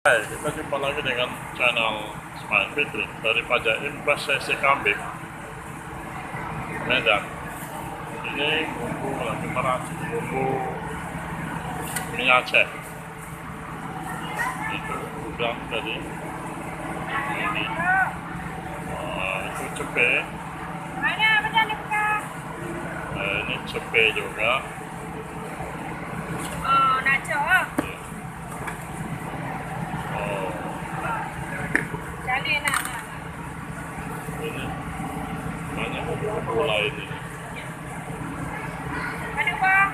Hai, kita jumpa lagi dengan channel Ismail Fitri dari Pajak Imbas Sesi Kambing Medan. Ini bumbu lagi meracik bumbu mie Aceh. Itu udang tadi. Ini itu cepe. Ini cepe juga. Oh, nacho. Oh, Jadi enak. ini banyak bumbu lain ini. Ada bang?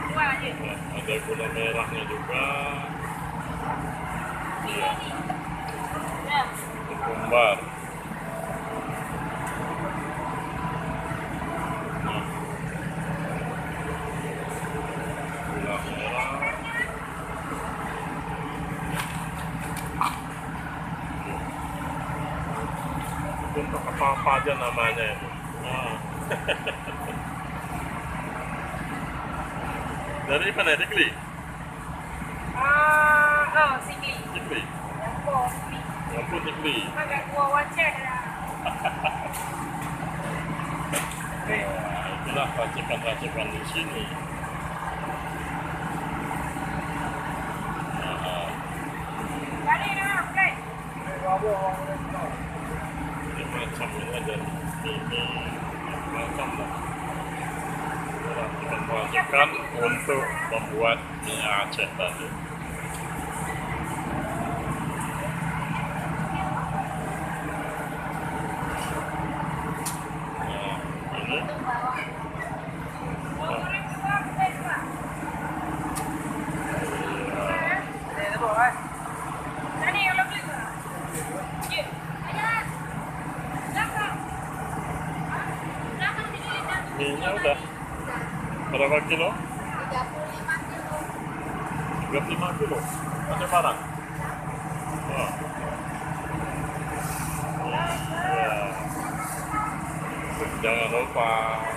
Dua aja. Ya, ada gula merahnya juga. Iya, Ya. ketumbar. Nah, gula merah. Itu untuk apa aja namanya itu. Nah. Dari mana? Dikli? Oh, sini. Dikli? Oh, sini. Ampun Dikli. Agak gua wajar dah. Nah, itulah racikan-racikan di sini. Nah, Jadi nak, play. ini macam ini ada ini macam lah. Racikan-racikan untuk membuat mie Aceh tadi. Nah, ini Jadi yang lebih ke? Ya. Ayo. Belakang. Belakang sini. mie-nya udah berapa kilo? 35 kilo. 35 kilo. Ada barang. Wah. Ya. Jangan lupa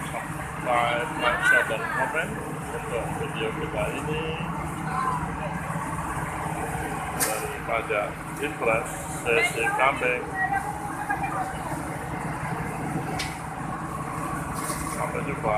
subscribe, like, share, dan komen untuk video kita ini dari Pajak Imbas Sesi Kambing. Sampai jumpa.